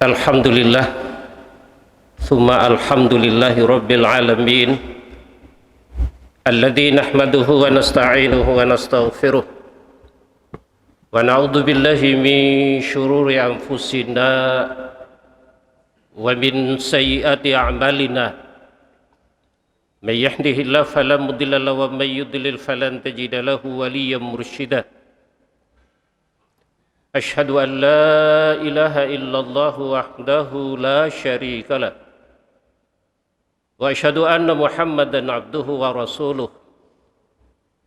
Alhamdulillah, thumma alhamdulillahi rabbil alamin, alladzi nahmaduhu wa nasta'inuhu wa nastaghfiruh wa na'udzu billahi min syururi anfusina wa min sayyiati a'malina. May yahdihillahu fala mudilla lahu wa may yudlil falan tajida lahu waliyyan mursyida. Asyhadu an la ilaha illallah wahdahu la syarika lah wa asyhadu anna Muhammadan abduhu wa rasuluh.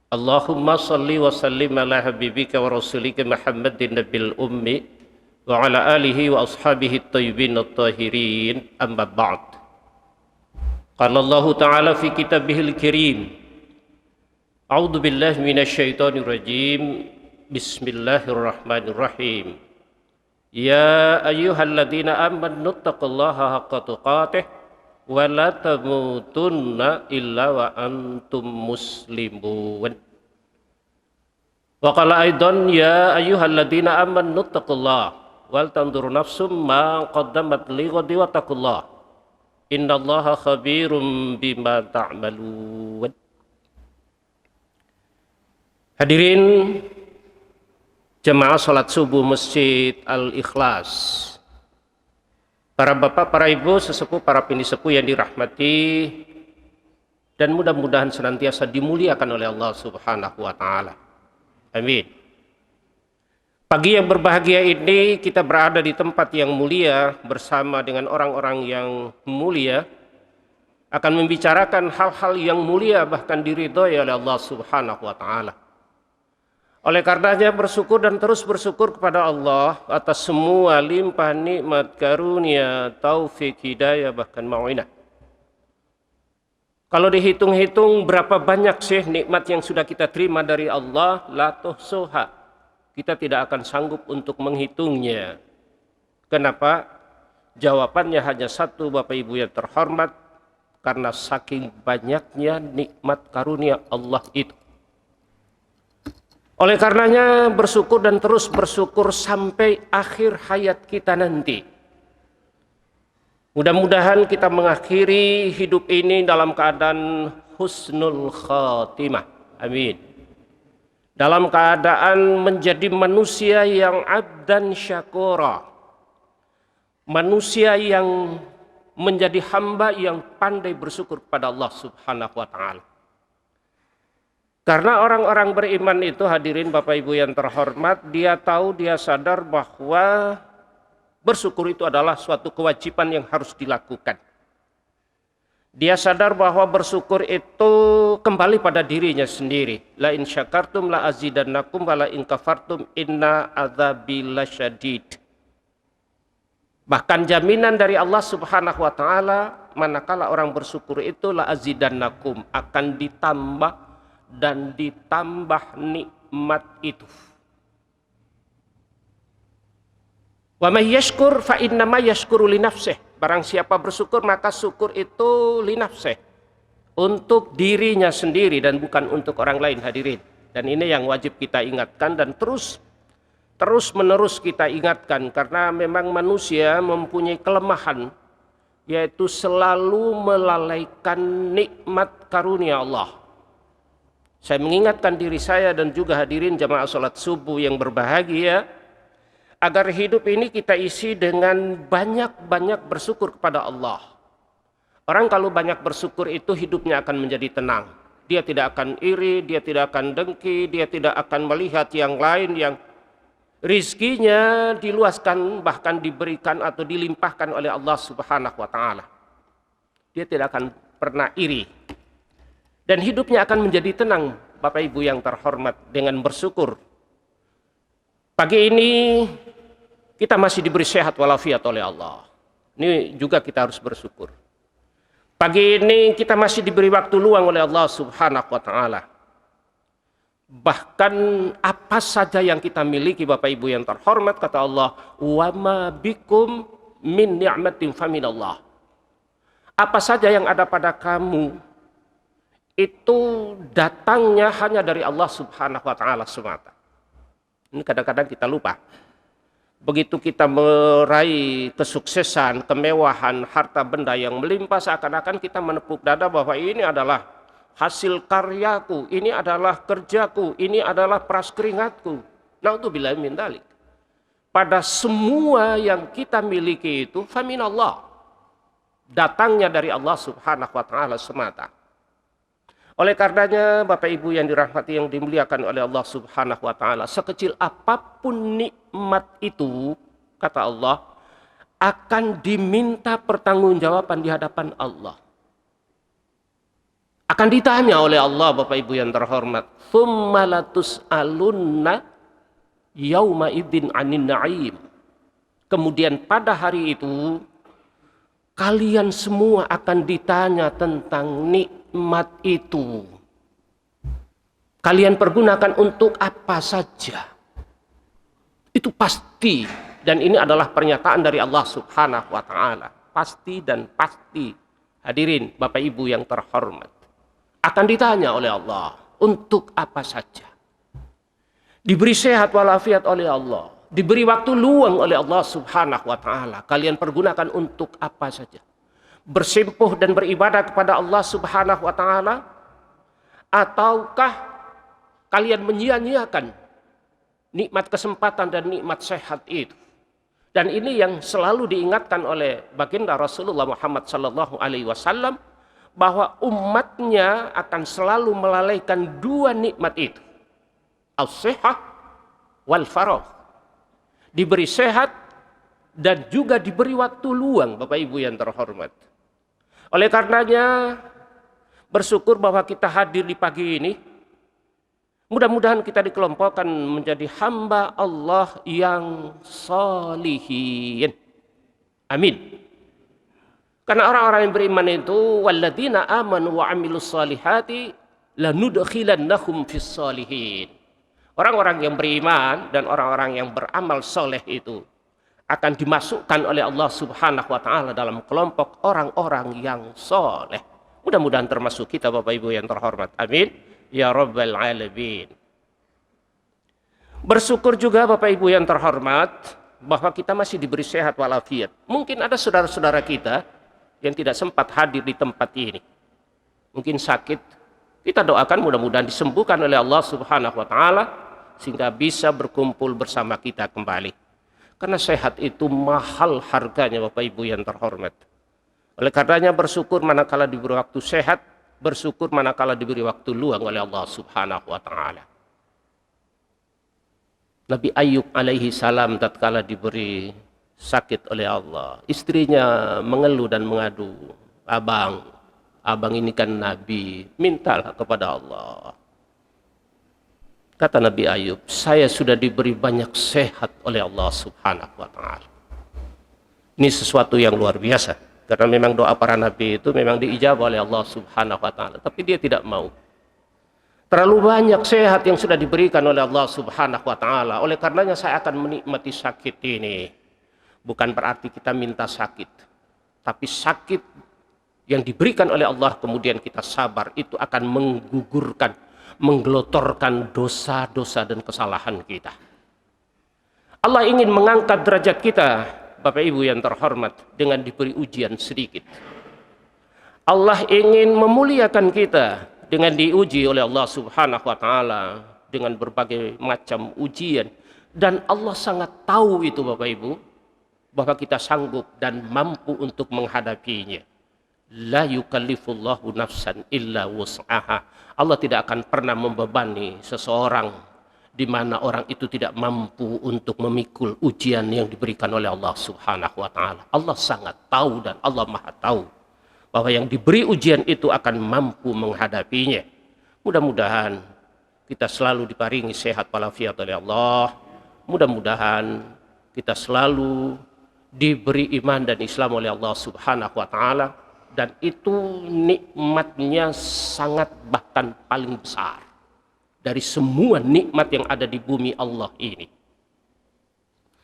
Allahumma salli wa sallim ala habibika wa rasulika Muhammadin nabil ummi wa ala alihi wa ashabihi at-tayyibin at-tahirin, amma ba'd. Qala Allah ta'ala fi kitabihil karim, a'udzu billahi minasy syaithanir rajim. Bismillahirrahmanirrahim. Ya ayyuhalladzina amanu taqullaha haqqa tuqatih wa la tamutunna illa wa antum muslimun. Wa qala aidan ya ayyuhalladzina amanu taqullaha wal tanzur nafsum ma qaddamat lighadi wa taqullaha innallaha khabirum bima ta'malun. Hadirin jemaah salat subuh Masjid Al-Ikhlas, para bapak, para ibu, sesepuh, para pinisepuh yang dirahmati dan mudah-mudahan senantiasa dimuliakan oleh Allah Subhanahu wa Ta'ala. Amin. Pagi yang berbahagia ini kita berada di tempat yang mulia bersama dengan orang-orang yang mulia, akan membicarakan hal-hal yang mulia bahkan diridhoi oleh Allah Subhanahu wa Ta'ala. Oleh karenanya bersyukur dan terus bersyukur kepada Allah atas semua limpah nikmat, karunia, taufik, hidayah, bahkan mau'inah. Kalau dihitung-hitung berapa banyak sih nikmat yang sudah kita terima dari Allah, la tuhsuha. Kita tidak akan sanggup untuk menghitungnya. Kenapa? Jawabannya hanya satu, Bapak Ibu yang terhormat, karena saking banyaknya nikmat karunia Allah itu. Oleh karenanya bersyukur dan terus bersyukur sampai akhir hayat kita nanti. Mudah-mudahan kita mengakhiri hidup ini dalam keadaan husnul khatimah. Amin. Dalam keadaan menjadi manusia yang abdan syakura. Manusia yang menjadi hamba yang pandai bersyukur kepada Allah Subhanahu wa Ta'ala. Karena orang-orang beriman itu, hadirin Bapak Ibu yang terhormat, dia tahu, dia sadar bahwa bersyukur itu adalah suatu kewajiban yang harus dilakukan. Dia sadar bahwa bersyukur itu kembali pada dirinya sendiri. La in syakartum la azidannakum wa la in kafartum inna adzabi lasyadid. Bahkan jaminan dari Allah Subhanahu wa Ta'ala, manakala orang bersyukur itu la azidannakum, akan ditambah dan ditambah nikmat itu. Wa may yashkur fa innama yashkuru li nafsih. Barang siapa bersyukur maka syukur itu li nafsih, untuk dirinya sendiri dan bukan untuk orang lain, hadirin. Dan ini yang wajib kita ingatkan dan terus menerus kita ingatkan, karena memang manusia mempunyai kelemahan, yaitu selalu melalaikan nikmat karunia Allah. Saya mengingatkan diri saya dan juga hadirin jamaah salat subuh yang berbahagia, agar hidup ini kita isi dengan banyak-banyak bersyukur kepada Allah. Orang kalau banyak bersyukur itu hidupnya akan menjadi tenang. Dia tidak akan iri, dia tidak akan dengki, dia tidak akan melihat yang lain yang rizkinya diluaskan, bahkan diberikan atau dilimpahkan oleh Allah Subhanahu wa Ta'ala. Dia tidak akan pernah iri. Dan hidupnya akan menjadi tenang, Bapak Ibu yang terhormat, dengan bersyukur. Pagi ini kita masih diberi sehat walafiat oleh Allah. Ini juga kita harus bersyukur. Pagi ini kita masih diberi waktu luang oleh Allah Subhanahu wa Ta'ala. Bahkan apa saja yang kita miliki, Bapak Ibu yang terhormat, kata Allah, wa ma bikum min ni'matin faminallah. Apa saja yang ada pada kamu itu datangnya hanya dari Allah Subhanahu wa Ta'ala semata. Ini kadang-kadang kita lupa. Begitu kita meraih kesuksesan, kemewahan, harta benda yang melimpah, seakan-akan kita menepuk dada bahwa ini adalah hasil karyaku, ini adalah kerjaku, ini adalah peras keringatku. Naudzubillah min dzalik. Pada semua yang kita miliki itu faminallah. Datangnya dari Allah Subhanahu wa taala semata. Oleh karenanya Bapak Ibu yang dirahmati, yang dimuliakan oleh Allah Subhanahu wa taala, sekecil apapun nikmat itu, kata Allah, akan diminta pertanggungjawaban di hadapan Allah. Akan ditanya oleh Allah, Bapak Ibu yang terhormat, "Tsumma latus'alunna yauma idzin 'anin na'im." Kemudian pada hari itu kalian semua akan ditanya tentang nikmat itu. Kalian pergunakan untuk apa saja. Itu pasti. Dan ini adalah pernyataan dari Allah Subhanahu wa ta'ala. Pasti dan pasti. Hadirin Bapak Ibu yang terhormat. Akan ditanya oleh Allah. Untuk apa saja. Diberi sehat walafiat oleh Allah. Diberi waktu luang oleh Allah Subhanahu wa ta'ala. Kalian pergunakan untuk apa saja. Bersimpuh dan beribadah kepada Allah Subhanahu wa ta'ala, ataukah kalian menyia-nyiakan nikmat kesempatan dan nikmat sehat itu. Dan ini yang selalu diingatkan oleh baginda Rasulullah Muhammad sallallahu alaihi wasallam, bahwa umatnya akan selalu melalaikan dua nikmat itu. As-sihah wal faragh. Diberi sehat dan juga diberi waktu luang, Bapak Ibu yang terhormat. Oleh karenanya bersyukur bahwa kita hadir di pagi ini. Mudah-mudahan kita dikelompokkan menjadi hamba Allah yang sholihin. Amin. Karena orang-orang yang beriman itu, walladzina amanu wa amilus solihati lanudkhilannahum fis sholihin. Orang-orang yang beriman dan orang-orang yang beramal soleh itu akan dimasukkan oleh Allah Subhanahu wa ta'ala dalam kelompok orang-orang yang soleh. Mudah-mudahan termasuk kita Bapak Ibu yang terhormat. Amin. Ya Rabbal Alamin. Bersyukur juga Bapak Ibu yang terhormat bahwa kita masih diberi sehat walafiat. Mungkin ada saudara-saudara kita yang tidak sempat hadir di tempat ini. Mungkin sakit. Kita doakan mudah-mudahan disembuhkan oleh Allah Subhanahu wa ta'ala, sehingga bisa berkumpul bersama kita kembali. Karena sehat itu mahal harganya Bapak Ibu yang terhormat. Oleh karenanya bersyukur manakala diberi waktu sehat, bersyukur manakala diberi waktu luang oleh Allah Subhanahu wa ta'ala. Nabi Ayub alaihi salam tatkala diberi sakit oleh Allah, istrinya mengeluh dan mengadu, abang ini kan Nabi, mintalah kepada Allah. Kata Nabi Ayub, saya sudah diberi banyak sehat oleh Allah Subhanahu wa ta'ala. Ini sesuatu yang luar biasa. Karena memang doa para nabi itu memang diijabah oleh Allah Subhanahu wa ta'ala. Tapi dia tidak mau. Terlalu banyak sehat yang sudah diberikan oleh Allah Subhanahu wa ta'ala. Oleh karenanya saya akan menikmati sakit ini. Bukan berarti kita minta sakit. Tapi sakit yang diberikan oleh Allah kemudian kita sabar, itu akan menggugurkan, menggelotorkan dosa-dosa dan kesalahan kita. Allah ingin mengangkat derajat kita, Bapak Ibu yang terhormat, dengan diberi ujian sedikit. Allah ingin memuliakan kita dengan diuji oleh Allah Subhanahu wa ta'ala dengan berbagai macam ujian. Dan Allah sangat tahu itu Bapak Ibu, bahwa kita sanggup dan mampu untuk menghadapinya. La yukallifullahu nafsan illa wus'aha. Allah tidak akan pernah membebani seseorang di mana orang itu tidak mampu untuk memikul ujian yang diberikan oleh Allah Subhanahu wa ta'ala. Allah sangat tahu dan Allah maha tahu bahwa yang diberi ujian itu akan mampu menghadapinya. Mudah-mudahan kita selalu diparingi sehat walafiat oleh Allah. Mudah-mudahan kita selalu diberi iman dan Islam oleh Allah Subhanahu wa ta'ala. Dan itu nikmatnya sangat bahkan paling besar dari semua nikmat yang ada di bumi Allah ini.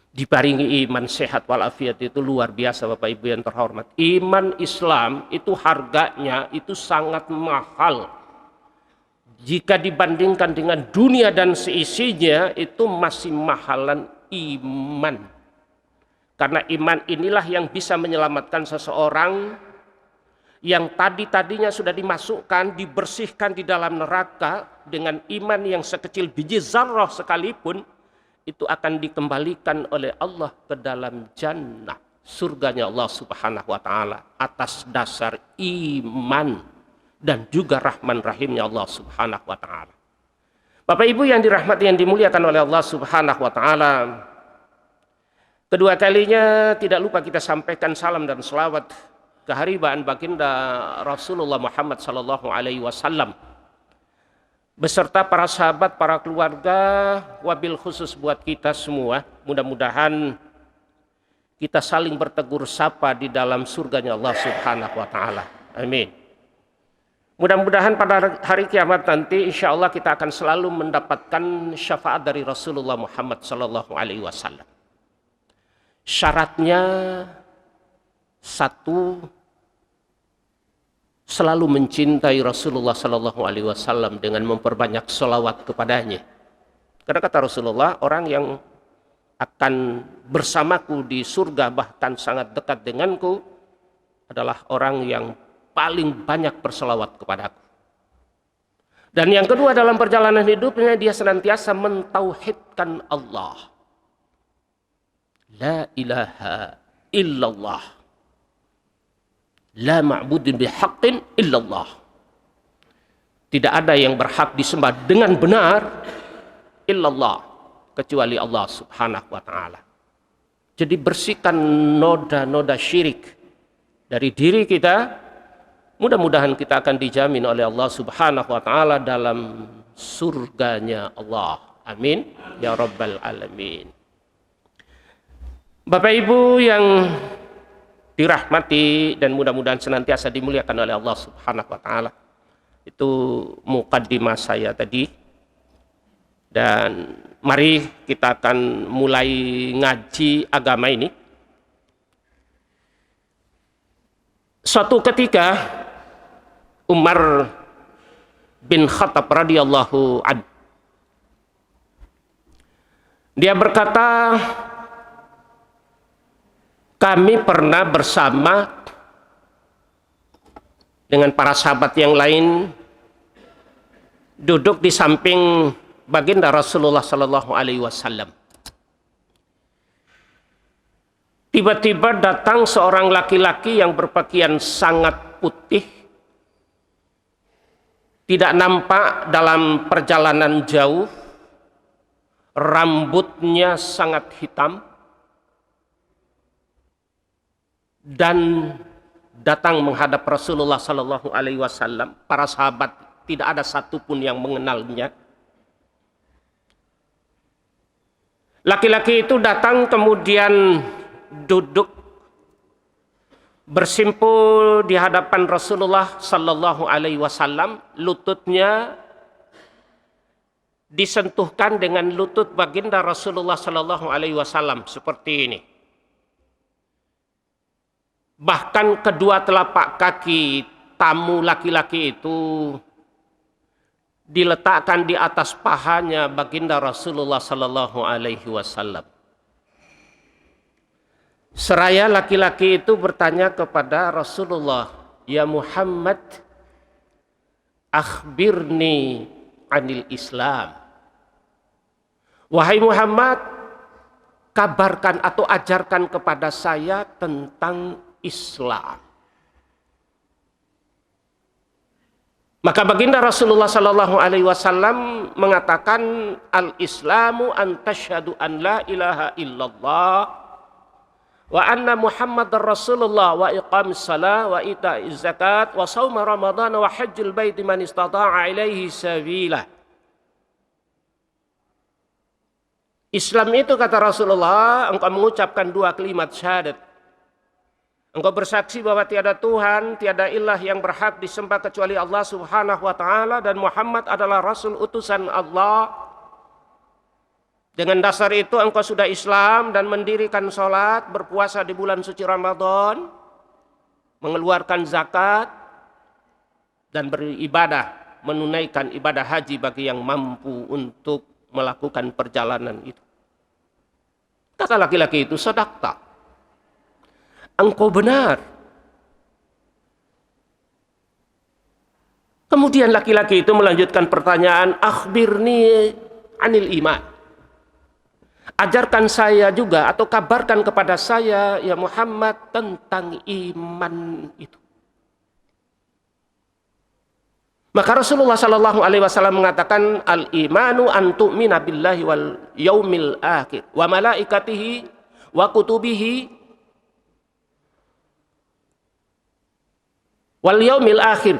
Diparingi iman sehat walafiat itu luar biasa Bapak Ibu yang terhormat. Iman Islam itu harganya itu sangat mahal. Jika dibandingkan dengan dunia dan seisinya, itu masih mahalan iman. Karena iman inilah yang bisa menyelamatkan seseorang yang tadinya sudah dimasukkan, dibersihkan di dalam neraka dengan iman yang sekecil biji zarrah sekalipun, itu akan dikembalikan oleh Allah ke dalam jannah, surganya Allah Subhanahu wa taala atas dasar iman dan juga rahman rahimnya Allah Subhanahu wa taala. Bapak Ibu yang dirahmati yang dimuliakan oleh Allah Subhanahu wa taala, kedua kalinya tidak lupa kita sampaikan salam dan selawat keharibaan baginda Rasulullah Muhammad sallallahu alaihi wasallam beserta para sahabat, para keluarga, wabil khusus buat kita semua. Mudah-mudahan kita saling bertegur sapa di dalam surganya Allah Subhanahu wa taala. Amin. Mudah-mudahan pada hari kiamat nanti insya Allah kita akan selalu mendapatkan syafaat dari Rasulullah Muhammad sallallahu alaihi wasallam. Syaratnya satu, selalu mencintai Rasulullah sallallahu alaihi wasallam dengan memperbanyak sholawat kepadanya. Karena kata Rasulullah, orang yang akan bersamaku di surga bahkan sangat dekat denganku adalah orang yang paling banyak berselawat kepadaku. Dan yang kedua, dalam perjalanan hidupnya dia senantiasa mentauhidkan Allah. La ilaha illallah. La ma'budin bihaqqin illallah. Tidak ada yang berhak disembah dengan benar illallah, kecuali Allah Subhanahu wa taala. Jadi bersihkan noda-noda syirik dari diri kita. Mudah-mudahan kita akan dijamin oleh Allah Subhanahu wa taala dalam surganya Allah. Amin ya rabbal alamin. Bapak Ibu yang dirahmati dan mudah-mudahan senantiasa dimuliakan oleh Allah Subhanahu wa taala. Itu mukaddimah saya tadi. Dan mari kita akan mulai ngaji agama ini. Suatu ketika Umar bin Khattab radhiyallahu anhu, dia berkata, kami pernah bersama dengan para sahabat yang lain duduk di samping baginda Rasulullah sallallahu alaihi wasallam. Tiba-tiba datang seorang laki-laki yang berpakaian sangat putih, tidak nampak dalam perjalanan jauh, rambutnya sangat hitam, dan datang menghadap Rasulullah sallallahu alaihi wasallam. Para sahabat tidak ada satupun yang mengenalnya. Laki-laki itu datang kemudian duduk bersimpul di hadapan Rasulullah sallallahu alaihi wasallam. Lututnya disentuhkan dengan lutut baginda Rasulullah sallallahu alaihi wasallam seperti ini. Bahkan kedua telapak kaki tamu laki-laki itu diletakkan di atas pahanya baginda Rasulullah sallallahu alaihi wasallam. Seraya laki-laki itu bertanya kepada Rasulullah, "Ya Muhammad, akhbirni anil Islam." Wahai Muhammad, kabarkan atau ajarkan kepada saya tentang Islam. Maka baginda Rasulullah sallallahu alaihi wasallam mengatakan, al-Islamu an tasyhadu an la ilaha illallah wa anna Muhammadar Rasulullah wa iqamis shalah wa ita'iz zakat wa shaum Ramadan wa hajjul baiti man istata'a ilaihi sabila. Islam itu, kata Rasulullah, engkau mengucapkan dua kalimat syahadat. Engkau bersaksi bahwa tiada Tuhan, tiada ilah yang berhak disembah kecuali Allah Subhanahu wa taala, dan Muhammad adalah rasul utusan Allah. Dengan dasar itu engkau sudah Islam dan mendirikan sholat, berpuasa di bulan suci Ramadan, mengeluarkan zakat, dan beribadah, menunaikan ibadah haji bagi yang mampu untuk melakukan perjalanan itu. Kata laki-laki itu, sadaqta. engkau benar. Kemudian laki-laki itu melanjutkan pertanyaan, akhbirni anil iman. Ajarkan saya juga atau kabarkan kepada saya ya Muhammad tentang iman itu. Maka Rasulullah sallallahu alaihi wasallam mengatakan al-imanu an tu'mina billahi wal yaumil akhir wa malaikatihi wa kutubihi wal yaumil akhir.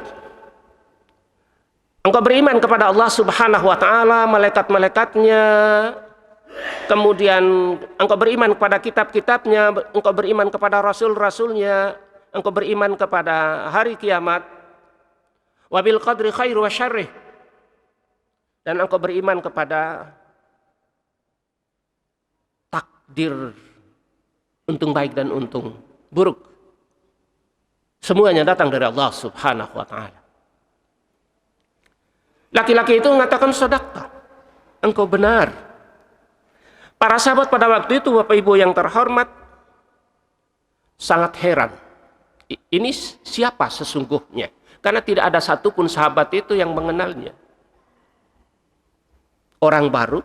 Engkau beriman kepada Allah Subhanahu wa taala, malaikat-malaikatnya, kemudian engkau beriman kepada kitab-kitabnya, engkau beriman kepada rasul-rasulnya, engkau beriman kepada hari kiamat, wabil qadri khairu wa syarrih, dan engkau beriman kepada takdir untung baik dan untung buruk. Semuanya datang dari Allah Subhanahu wa taala. Laki-laki itu mengatakan sadaqta, engkau benar. Para sahabat pada waktu itu, Bapak Ibu yang terhormat, sangat heran. Ini siapa sesungguhnya? Karena tidak ada satupun sahabat itu yang mengenalnya. Orang baru,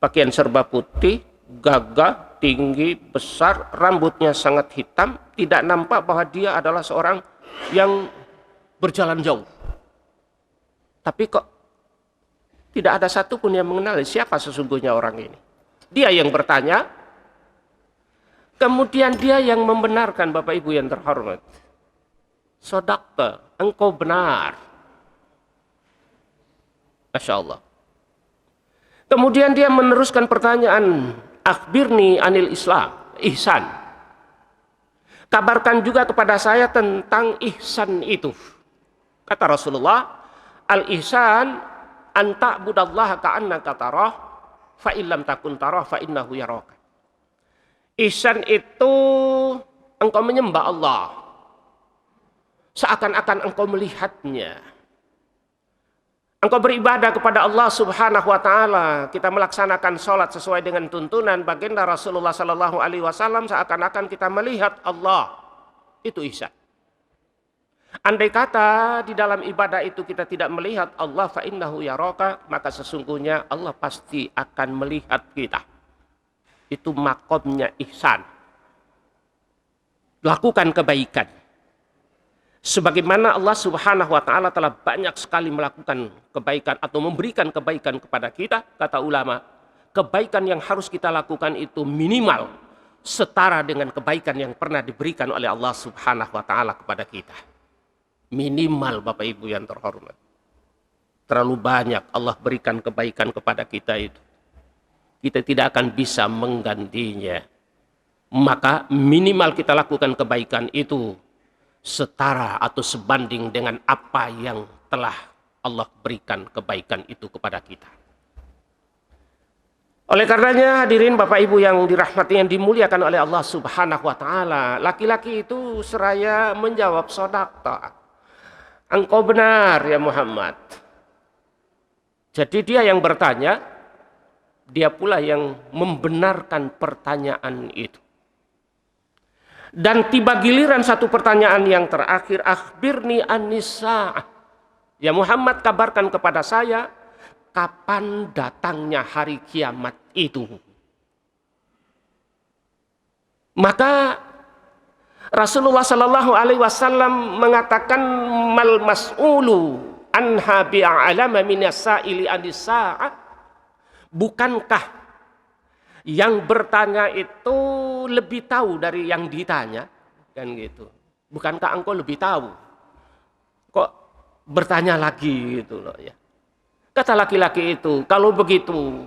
pakaian serba putih, gagah, tinggi, besar, rambutnya sangat hitam, tidak nampak bahwa dia adalah seorang yang berjalan jauh. Tapi kok tidak ada satupun yang mengenal siapa sesungguhnya orang ini. Dia yang bertanya, kemudian dia yang membenarkan, Bapak Ibu yang terhormat. Sadaqta, engkau benar. Masya Allah. Kemudian dia meneruskan pertanyaan, akhbirni anil Islam, ihsan. Kabarkan juga kepada saya tentang ihsan itu. Kata Rasulullah, al-ihsan an ta'budallaha ka'annaka tarah fa illam takun tarah fa innahu yaraka. Ihsan itu engkau menyembah Allah seakan-akan engkau melihatnya. Engkau beribadah kepada Allah Subhanahu wa taala. Kita melaksanakan salat sesuai dengan tuntunan baginda Rasulullah sallallahu alaihi wasallam seakan-akan kita melihat Allah. Itu ihsan. Andai kata di dalam ibadah itu kita tidak melihat Allah, fa innahu yaraka, maka sesungguhnya Allah pasti akan melihat kita. Itu makomnya ihsan. Lakukan kebaikan. Sebagaimana Allah Subhanahu wa taala telah banyak sekali melakukan kebaikan atau memberikan kebaikan kepada kita, kata ulama, kebaikan yang harus kita lakukan itu minimal setara dengan kebaikan yang pernah diberikan oleh Allah Subhanahu wa taala kepada kita. Minimal, Bapak Ibu yang terhormat. Terlalu banyak Allah berikan kebaikan kepada kita itu. Kita tidak akan bisa menggantinya. Maka minimal kita lakukan kebaikan itu setara atau sebanding dengan apa yang telah Allah berikan kebaikan itu kepada kita. Oleh karenanya hadirin Bapak Ibu yang dirahmati, yang dimuliakan oleh Allah Subhanahu wa taala, laki-laki itu seraya menjawab sadaqta. Engkau benar ya Muhammad. Jadi dia yang bertanya, dia pula yang membenarkan pertanyaan itu. Dan tiba giliran satu pertanyaan yang terakhir, akhbirni an-nisa'ah. Ya Muhammad, kabarkan kepada saya kapan datangnya hari kiamat itu. Maka Rasulullah Shallallahu Alaihi Wasallam mengatakan mal mas'ulu anha bi'alama minasaili anisa'ah. Bukankah yang bertanya itu lebih tahu dari yang ditanya? Kan gitu. Bukankah engkau lebih tahu? Kok bertanya lagi gitu loh ya. Kata laki-laki itu, kalau begitu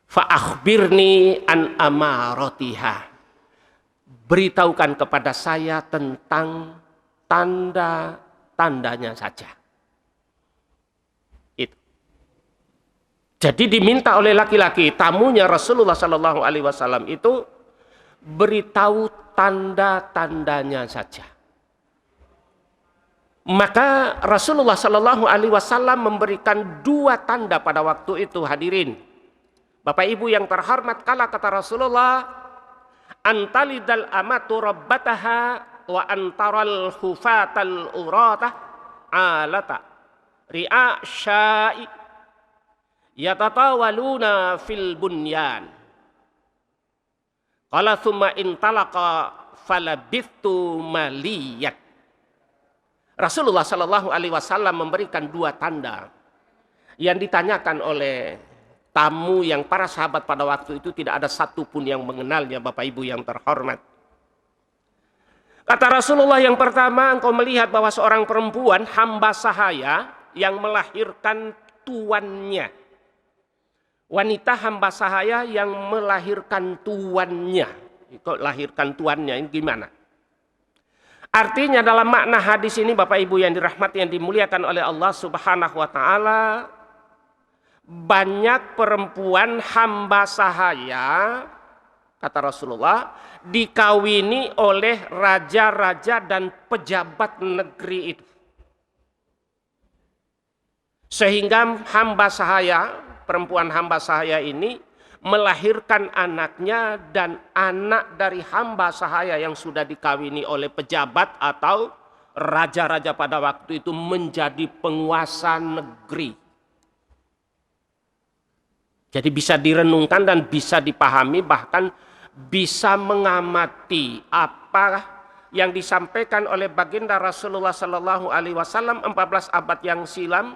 fa akhbirni an amaratiha. Beritahukan kepada saya tentang tanda-tandanya saja. Itu. Jadi diminta oleh laki-laki, tamunya Rasulullah Sallallahu Alaihi Wasallam itu beritahu tanda-tandanya saja. Maka Rasulullah Sallallahu Alaihi Wasallam memberikan 2 tanda pada waktu itu, hadirin. Bapak Ibu yang terhormat, kala kata Rasulullah, antalidal amatu rabbataha wa antaral hufatal uratah alata ri'a syai yatatawaluna fil bunyan. Qala thumma intalaqa falabithu maliyat. Rasulullah sallallahu alaihi wasallam memberikan dua tanda yang ditanyakan oleh tamu yang para sahabat pada waktu itu, tidak ada satupun yang mengenalnya, Bapak Ibu yang terhormat. Kata Rasulullah, yang pertama, engkau melihat bahwa seorang perempuan hamba sahaya yang melahirkan tuannya. Wanita hamba sahaya yang melahirkan tuannya. Kok lahirkan tuannya, ini gimana? Artinya dalam makna hadis ini, Bapak Ibu yang dirahmati, yang dimuliakan oleh Allah Subhanahu wa taala, banyak perempuan hamba sahaya, kata Rasulullah, dikawini oleh raja-raja dan pejabat negeri itu. Sehingga hamba sahaya, perempuan hamba sahaya ini melahirkan anaknya, dan anak dari hamba sahaya yang sudah dikawini oleh pejabat atau raja-raja pada waktu itu menjadi penguasa negeri. Jadi bisa direnungkan dan bisa dipahami, bahkan bisa mengamati apa yang disampaikan oleh baginda Rasulullah Sallallahu Alaihi Wasallam 14 abad yang silam.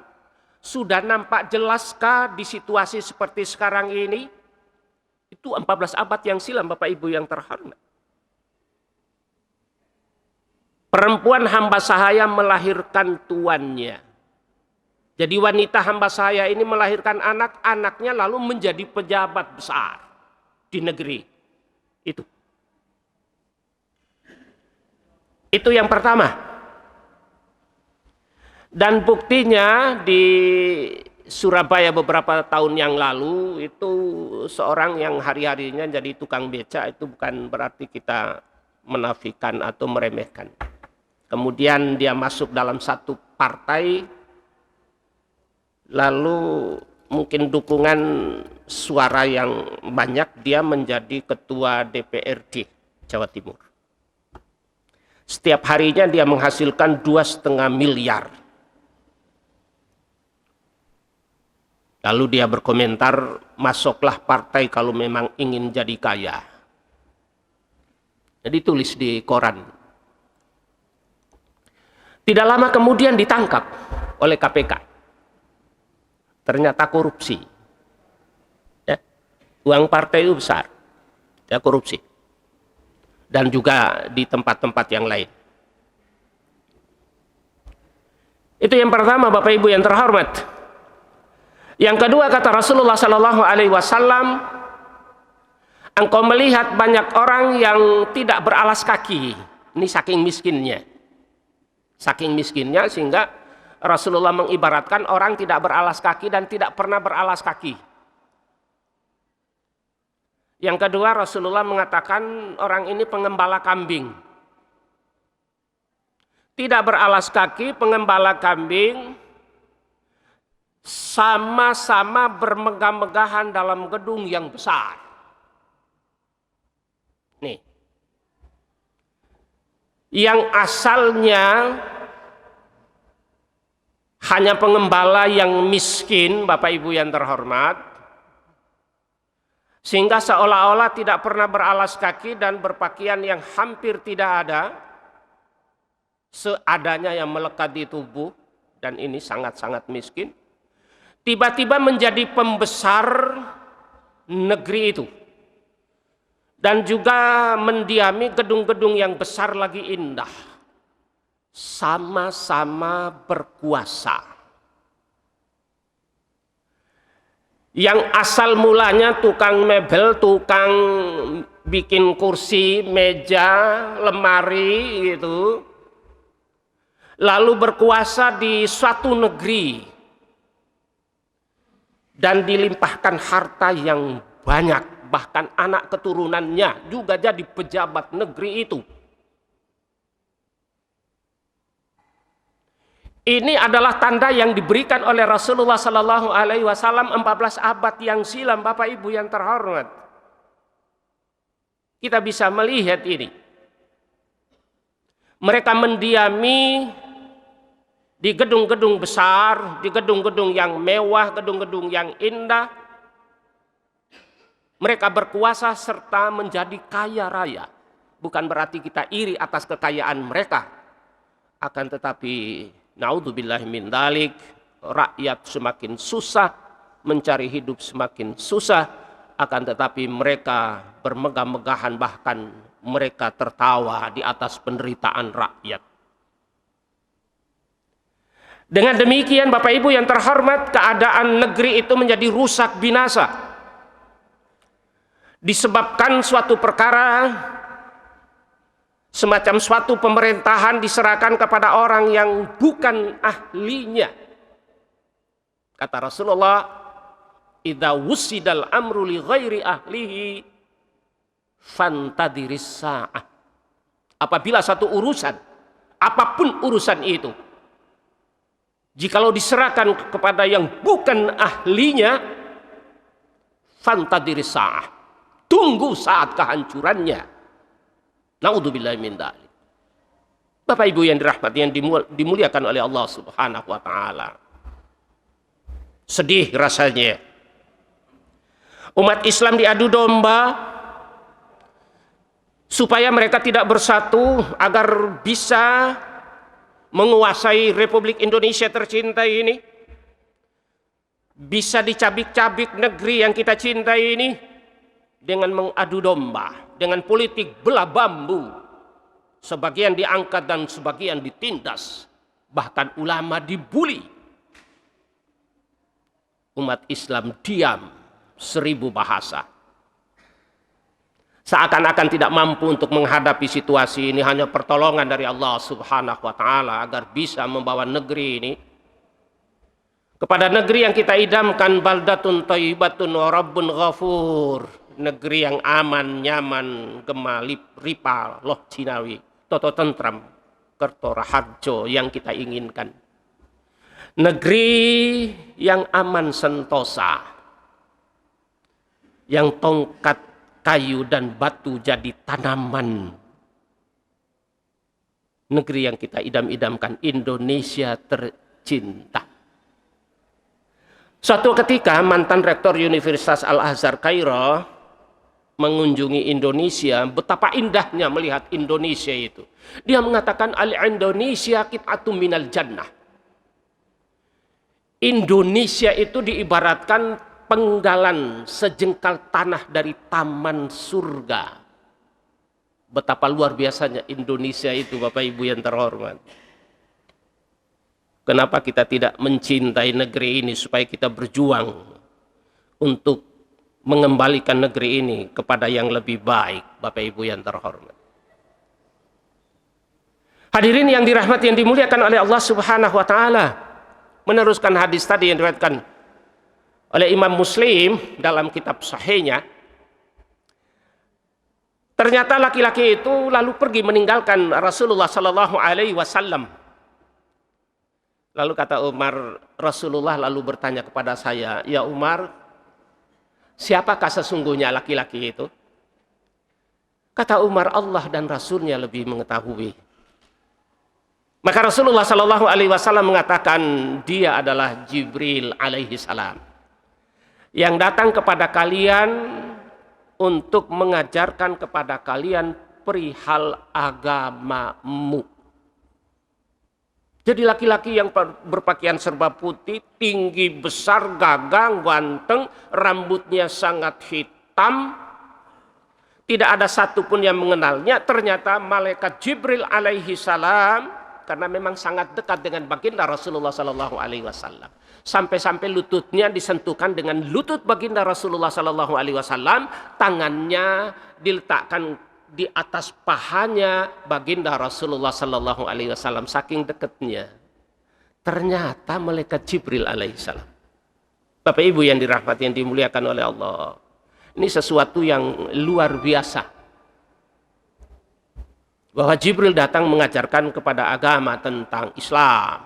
Sudah nampak jelaskah di situasi seperti sekarang ini? Itu 14 abad yang silam, Bapak Ibu yang terhormat. Perempuan hamba sahaya melahirkan tuannya. Jadi wanita hamba sahaya ini melahirkan anak, anaknya lalu menjadi pejabat besar di negeri itu. Itu yang pertama. Dan buktinya di Surabaya beberapa tahun yang lalu itu seorang yang hari-harinya jadi tukang beca, itu bukan berarti kita menafikan atau meremehkan. Kemudian dia masuk dalam satu partai, lalu mungkin dukungan suara yang banyak, dia menjadi ketua DPRD Jawa Timur. Setiap harinya dia menghasilkan 2,5 miliar. Lalu dia berkomentar, masuklah partai kalau memang ingin jadi kaya. Jadi tulis di koran. Tidak lama kemudian ditangkap oleh KPK. Ternyata korupsi. Ya, uang partai itu besar. Ya, korupsi. Dan juga di tempat-tempat yang lain. Itu yang pertama, Bapak Ibu yang terhormat. Yang kedua, kata Rasulullah Sallallahu Alaihi Wasallam, engkau melihat banyak orang yang tidak beralas kaki. Ini saking miskinnya. Saking miskinnya sehingga Rasulullah mengibaratkan orang tidak beralas kaki dan tidak pernah beralas kaki. Yang kedua, Rasulullah mengatakan orang ini pengembala kambing. Tidak beralas kaki, pengembala kambing, sama-sama bermegah-megahan dalam gedung yang besar. Nih, yang asalnya hanya pengembala yang miskin, Bapak Ibu yang terhormat, sehingga seolah-olah tidak pernah beralas kaki dan berpakaian yang hampir tidak ada, seadanya yang melekat di tubuh, dan ini sangat-sangat miskin. Tiba-tiba menjadi pembesar negeri itu. Dan juga mendiami gedung-gedung yang besar lagi indah. Sama-sama berkuasa. Yang asal mulanya tukang mebel, tukang bikin kursi, meja, lemari gitu. Lalu berkuasa di suatu negeri. Dan dilimpahkan harta yang banyak, bahkan anak keturunannya juga jadi pejabat negeri itu. Ini adalah tanda yang diberikan oleh Rasulullah Sallallahu Alaihi Wasallam 14 abad yang silam, Bapak Ibu yang terhormat. kita bisa melihat ini. Mereka mendiami di gedung-gedung besar, di gedung-gedung yang mewah, gedung-gedung yang indah. Mereka berkuasa serta menjadi kaya raya. Bukan berarti kita iri atas kekayaan mereka. Akan tetapi, naudzubillahi min dzalik, rakyat semakin susah, mencari hidup semakin susah. Akan tetapi mereka bermegah-megahan, bahkan mereka tertawa di atas penderitaan rakyat. Dengan demikian Bapak Ibu yang terhormat, keadaan negeri itu menjadi rusak binasa. Disebabkan suatu perkara, semacam suatu pemerintahan diserahkan kepada orang yang bukan ahlinya. Kata Rasulullah, idza wusidal amru li ghairi ahlihi fantadiris sa'ah. Apabila satu urusan, apapun urusan itu, jikalau diserahkan kepada yang bukan ahlinya, fantadiris sa'ah. Tunggu saat kehancurannya. Naudzubillahi min dzalik. Bapak Ibu yang dirahmati, yang dimuliakan oleh Allah Subhanahu wa taala. Sedih rasanya. Umat Islam diadu domba supaya mereka tidak bersatu agar bisa menguasai Republik Indonesia tercinta ini. Bisa dicabik-cabik negeri yang kita cintai ini dengan mengadu domba, dengan politik belah bambu. Sebagian diangkat dan sebagian ditindas. Bahkan ulama dibuli. Umat Islam diam 1000 bahasa. Seakan-akan tidak mampu untuk menghadapi situasi ini. Hanya pertolongan dari Allah Subhanahu wa ta'ala agar bisa membawa negeri ini kepada negeri yang kita idamkan, baldatun thayyibatun wa rabbun ghafur. Negeri yang aman, nyaman, gemalip, ripal, loh cinawi, toto tentram, kerto raharjo yang kita inginkan. Negeri yang aman sentosa, yang tongkat kayu dan batu jadi tanaman. Negeri yang kita idam-idamkan, Indonesia tercinta. Suatu ketika mantan rektor Universitas Al-Azhar Kairo mengunjungi Indonesia, betapa indahnya melihat Indonesia itu. Dia mengatakan al-Indonesia qit'atun minal jannah. Indonesia itu diibaratkan penggalan sejengkal tanah dari taman surga. Betapa luar biasanya Indonesia itu, Bapak Ibu yang terhormat. Kenapa kita tidak mencintai negeri ini supaya kita berjuang untuk mengembalikan negeri ini kepada yang lebih baik, Bapak Ibu yang terhormat. Hadirin yang dirahmati, yang dimuliakan oleh Allah Subhanahu wa taala. Meneruskan hadis tadi yang diriwayatkan oleh Imam Muslim dalam kitab sahihnya. Ternyata laki-laki itu lalu pergi meninggalkan Rasulullah sallallahu alaihi wasallam. Lalu kata Umar, Rasulullah lalu bertanya kepada saya, "Ya Umar, siapakah sesungguhnya laki-laki itu?" Kata Umar, Allah dan Rasulnya lebih mengetahui. Maka Rasulullah Shallallahu Alaihi Wasallam mengatakan, dia adalah Jibril alaihi salam yang datang kepada kalian untuk mengajarkan kepada kalian perihal agamamu. Jadi laki-laki yang berpakaian serba putih, tinggi, besar, gagah, ganteng, rambutnya sangat hitam, tidak ada satupun yang mengenalnya. Ternyata malaikat Jibril alaihi salam, karena memang sangat dekat dengan baginda Rasulullah sallallahu alaihi wasallam. Sampai-sampai lututnya disentuhkan dengan lutut baginda Rasulullah sallallahu alaihi wasallam, tangannya diletakkan di atas pahanya baginda Rasulullah sallallahu alaihi wasallam, saking dekatnya. Ternyata malaikat Jibril alaihi salam. Bapak Ibu yang dirahmati, yang dimuliakan oleh Allah. Ini sesuatu yang luar biasa. Bahwa Jibril datang mengajarkan kepada agama tentang Islam,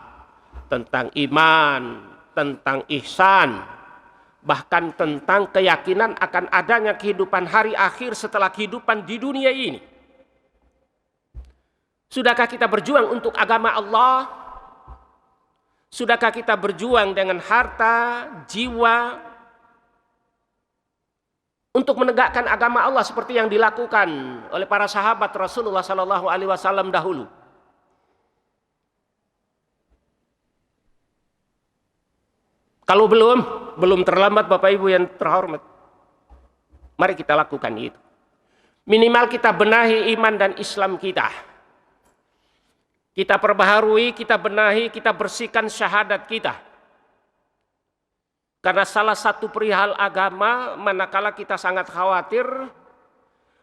tentang iman, tentang ihsan. bahkan tentang keyakinan akan adanya kehidupan hari akhir setelah kehidupan di dunia ini. Sudahkah kita berjuang untuk agama Allah? Sudahkah kita berjuang dengan harta, jiwa untuk menegakkan agama Allah seperti yang dilakukan oleh para sahabat Rasulullah Sallallahu Alaihi Wasallam dahulu? Kalau belum terlambat Bapak Ibu yang terhormat. Mari kita lakukan itu. Minimal kita benahi iman dan Islam kita. Kita perbaharui, kita benahi, kita bersihkan syahadat kita. Karena salah satu perihal agama, manakala kita sangat khawatir,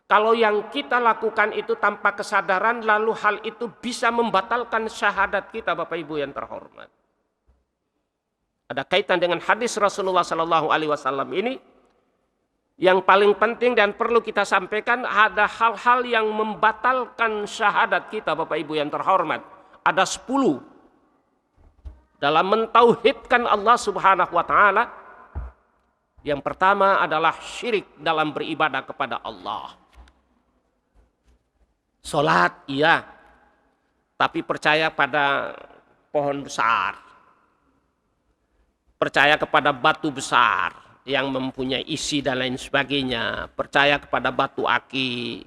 kalau yang kita lakukan itu tanpa kesadaran, lalu hal itu bisa membatalkan syahadat kita Bapak Ibu yang terhormat. Ada kaitan dengan hadis Rasulullah Sallallahu Alaihi Wasallam ini. Yang paling penting dan perlu kita sampaikan, ada hal-hal yang membatalkan syahadat kita Bapak Ibu yang terhormat. Ada 10 dalam mentauhidkan Allah Subhanahu wa taala. Yang pertama adalah syirik dalam beribadah kepada Allah. Salat iya, tapi percaya pada pohon besar. Percaya kepada batu besar yang mempunyai isi dan lain sebagainya. Percaya kepada batu aki.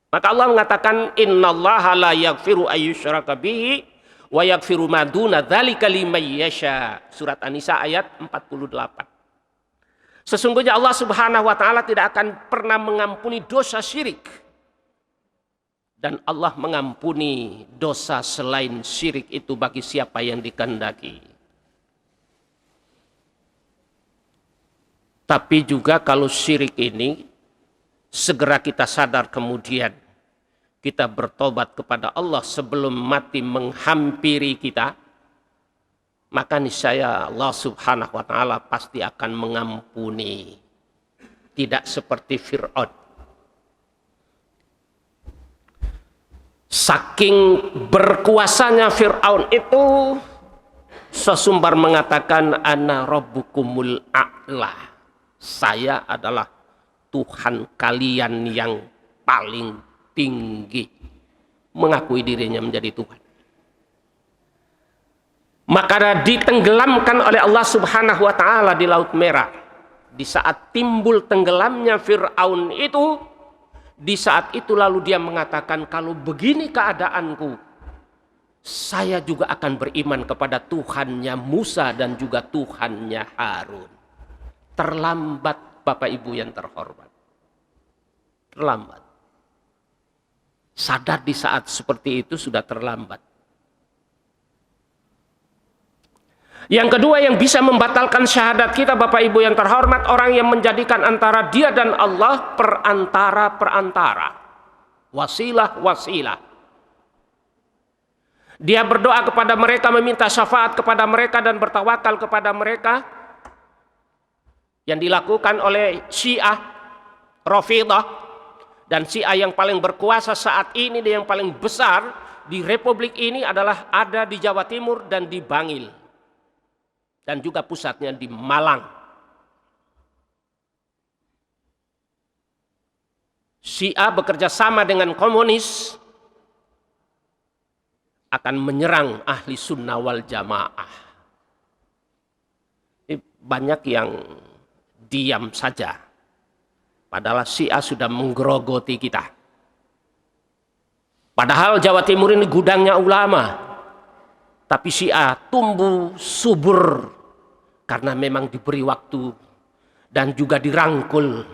Maka Allah mengatakan, innallaha la yaghfiru ayyusyraka bihi wa yaghfiru ma duna dzalika liman yasha. Surat An-Nisa ayat 48. Sesungguhnya Allah Subhanahu wa taala tidak akan pernah mengampuni dosa syirik. Dan Allah mengampuni dosa selain syirik itu bagi siapa yang dikehendaki. Tapi juga kalau syirik ini segera kita sadar kemudian kita bertobat kepada Allah sebelum mati menghampiri kita, maka niscaya Allah Subhanahu wa taala pasti akan mengampuni. Tidak seperti Fir'aun. Saking berkuasanya Fir'aun itu, sesumbar mengatakan ana rabbukumul a'la. Saya adalah Tuhan kalian yang paling tinggi. Mengakui dirinya menjadi Tuhan. Maka ditenggelamkan oleh Allah Subhanahu wa taala di Laut Merah. Di saat timbul tenggelamnya Fir'aun itu, di saat itu lalu dia mengatakan, kalau begini keadaanku, saya juga akan beriman kepada Tuhannya Musa dan juga Tuhannya Harun. Terlambat Bapak Ibu yang terhormat. Terlambat. Sadar di saat seperti itu sudah terlambat. Yang kedua yang bisa membatalkan syahadat kita Bapak Ibu yang terhormat, orang yang menjadikan antara dia dan Allah perantara-perantara. Wasilah-wasilah. Dia berdoa kepada mereka, meminta syafaat kepada mereka dan bertawakal kepada mereka. Yang dilakukan oleh Syiah, Rafidhah, dan Syiah yang paling berkuasa saat ini dan yang paling besar di Republik ini adalah ada di Jawa Timur dan di Bangil. Dan juga pusatnya di Malang. Syiah bekerja sama dengan komunis akan menyerang ahli sunnah wal jamaah. Banyak yang diam saja. Padahal Syiah sudah menggerogoti kita. Padahal Jawa Timur ini gudangnya ulama. Tapi Syiah tumbuh subur karena memang diberi waktu dan juga dirangkul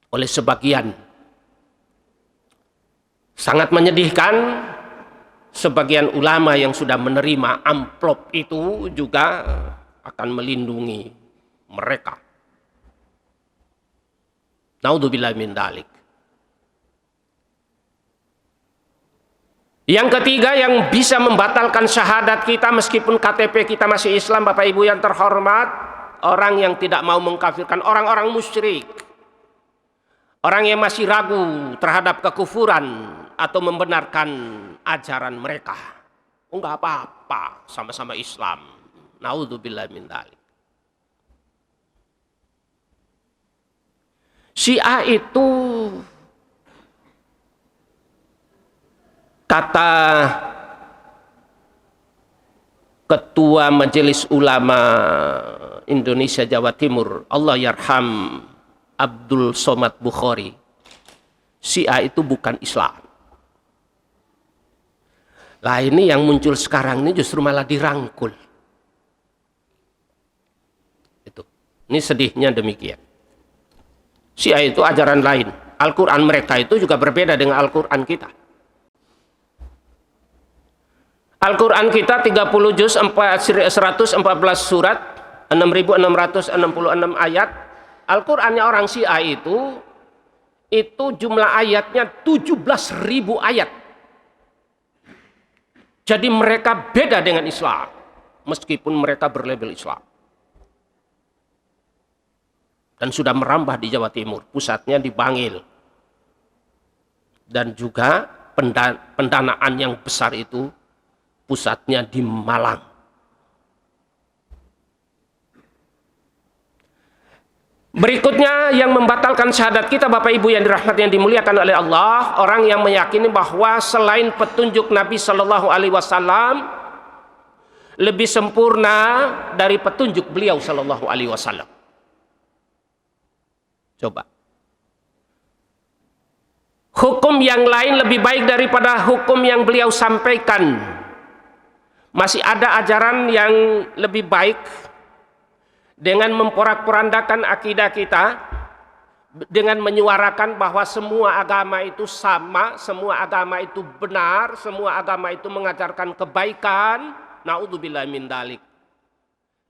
oleh sebagian. Sangat menyedihkan, sebagian ulama yang sudah menerima amplop itu juga akan melindungi mereka. Naudzubillah min dzalik. Yang ketiga yang bisa membatalkan syahadat kita meskipun KTP kita masih Islam Bapak Ibu yang terhormat, orang yang tidak mau mengkafirkan orang-orang musyrik. Orang yang masih ragu terhadap kekufuran atau membenarkan ajaran mereka. Oh, enggak apa-apa, sama-sama Islam. Naudzubillah min dzalik. Syiah itu kata Ketua Majelis Ulama Indonesia Jawa Timur, Allah yarham, Abdul Somad Bukhari, Syiah itu bukan Islam. Lah ini yang muncul sekarang ini justru malah dirangkul. Itu. Ini sedihnya demikian. Syiah itu ajaran lain. Al-Quran mereka itu juga berbeda dengan Al-Quran kita. Al-Quran kita 30 juz 114 surat 6.666 ayat. Al-Qurannya orang Syiah itu jumlah ayatnya 17.000 ayat. Jadi mereka beda dengan Islam meskipun mereka berlabel Islam. Dan sudah merambah di Jawa Timur, pusatnya di Bangil. Dan juga pendanaan yang besar itu pusatnya di Malang. Berikutnya yang membatalkan syahadat kita, Bapak Ibu yang dirahmati yang dimuliakan oleh Allah, orang yang meyakini bahwa selain petunjuk Nabi Shallallahu Alaihi Wasallam lebih sempurna dari petunjuk beliau Shallallahu Alaihi Wasallam. Coba. Hukum yang lain lebih baik daripada hukum yang beliau sampaikan. Masih ada ajaran yang lebih baik dengan memporak-porandakan akidah kita, dengan menyuarakan bahwa semua agama itu sama, semua agama itu benar, semua agama itu mengajarkan kebaikan. Naudzubillah min dzalik.